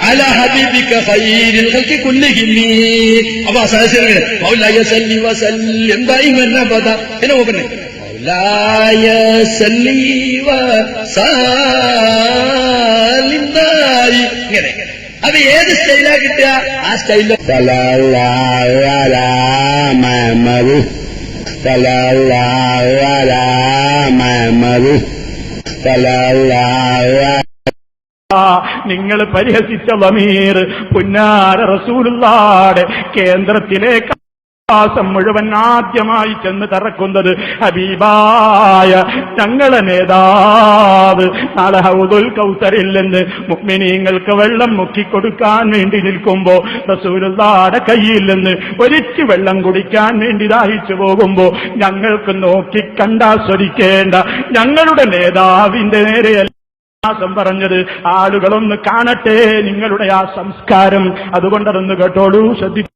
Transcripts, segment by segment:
على حبيبك خير الخلق كلهم അപ്പൊ സഹചര്യം മൗലായ സല്ലി വസല്ലം ദൈമൻ അബദാ പിന്നെ നോക്കണേ മൗലായ സല്ലി വസല്ലം ദായി ഇങ്ങനെ അത് ഏത് സ്റ്റൈലാ കിട്ടുക ആ സ്റ്റൈലിൽ സല്ലല്ലാഹു അലാ മുഹമ്മദ് സല്ലല്ലാഹു അലാ മുഹമ്മദ് സല്ലല്ലാഹു നിങ്ങൾ പരിഹസിച്ച ലമീർ പുന്നാര റസൂലുള്ളാഹിയുടെ കേന്ദ്രത്തിലേക്ക് ആസം മുഴുവൻ ആദ്യമായി ചെന്ന് തറക്കുന്നത് ഹബീബായ ഞങ്ങളെ നേതാവ് നാളെ ഹൗദുൽ കൗസറിൽ നിന്ന് മുഅ്മിനീങ്ങൾക്ക് വെള്ളം മുക്കിക്കൊടുക്കാൻ വേണ്ടി നിൽക്കുമ്പോ റസൂലുള്ളാഹിയുടെ കയ്യിൽ നിന്ന് ഒരിച്ചു വെള്ളം കുടിക്കാൻ വേണ്ടി ദാഹിച്ചു പോകുമ്പോ ഞങ്ങൾക്ക് നോക്കി കണ്ടാസ്വദിക്കേണ്ട ഞങ്ങളുടെ നേതാവിന്റെ നേരെയല്ല പറഞ്ഞത് ആളുകളൊന്ന് കാണട്ടെ നിങ്ങളുടെ ആ സംസ്കാരം. അതുകൊണ്ടതൊന്ന് കേട്ടോളൂ, ശ്രദ്ധിച്ചു.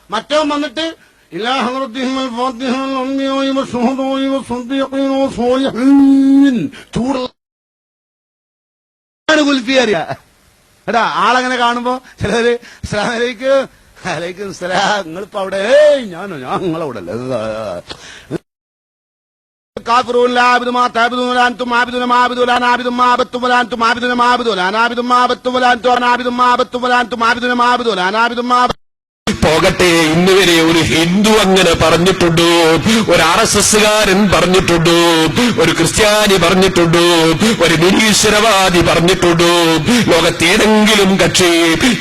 മറ്റോ വന്നിട്ട് إلى حضرتهم الفاتحة والأنبياء والشهداء والصديقين والصالحين ചൂടാണ് കുൽഫി അറിയ എടാ. ആളങ്ങനെ കാണുമ്പോ ചിലര് അലൈക്കും സലാം നിങ്ങളിപ്പോ അവിടെ ഞങ്ങളവിടെ കാഫിറൂൻ ലാ അബ്ദു മാ തഅബ്ദൂന ലാ അൻതും ആബിദൂന മാ അബ്ദു ലാ നാബിദും മാ അബത്തും ലാ അൻതും ആബിദൂന മാ അബ്ദു ലാ നാബിദും മാ അബത്തും ലാ അൻതും ആബിദും മാ അബത്തും ലാ അൻതും ആബിദൂന മാ അബ്ദു ലാ നാബിദും മാ പോകട്ടെ, ഇന്നുവരെ ഒരു ഹിന്ദു അങ്ങനെ പറഞ്ഞിട്ടുണ്ടോ? ഒരു RSSകാരൻ പറഞ്ഞിട്ടുണ്ടോ? ഒരു ക്രിസ്ത്യാനി പറഞ്ഞിട്ടുണ്ടോ? ഒരു നിരീശ്വരവാദി പറഞ്ഞിട്ടുണ്ടോ? ലോകത്തേതെങ്കിലും കക്ഷി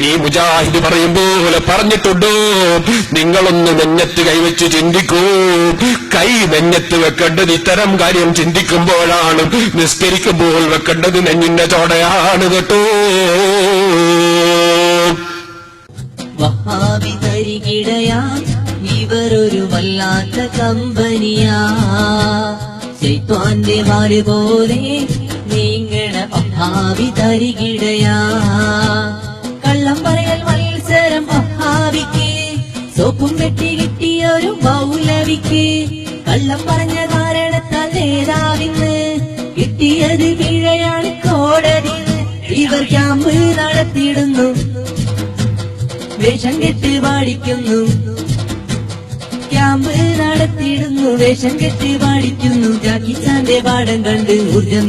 ഈ മുജാഹിദ് പറയും പോലെ പറഞ്ഞിട്ടുണ്ടോ? നിങ്ങളൊന്ന് നെഞ്ഞത്ത് കൈവച്ച് ചിന്തിക്കൂ. കൈ നെഞ്ഞത്ത് വെക്കേണ്ടത് ഇത്തരം കാര്യം ചിന്തിക്കുമ്പോഴാണ്. നിസ്കരിക്കുമ്പോൾ വെക്കേണ്ടത് നെഞ്ഞിന്റെ ചോടയാണ് കേട്ടോ. വഹാബി തരികിടയാ ഇവരൊരു വല്ലാത്ത കമ്പനിയാ. ശൈത്വാന്റെ വാല് പോലെ നീങ്ങണ വഹാബി തരികിടയാ. കള്ളം പറയൽ മത്സരം വഹാബിക്ക്, സോപ്പും വെട്ടി കിട്ടിയൊരു മൗലവിക്ക്. കള്ളം പറഞ്ഞ കാരണത്താൽ നേതാവിന്ന് കിട്ടിയത് പിഴയാണ് കോടതി. ഇവർ ക്യാമ്പ് നടത്തിയിടുന്നു, വേഷം കെട്ട് പാടിക്കുന്നു. ക്യാമ്പ് നടത്തിയിടുന്നു, വേഷം കെട്ട് പാടിക്കുന്നു. ജാക്കിച്ചാന്റെ പാടം കണ്ട് ഊർജം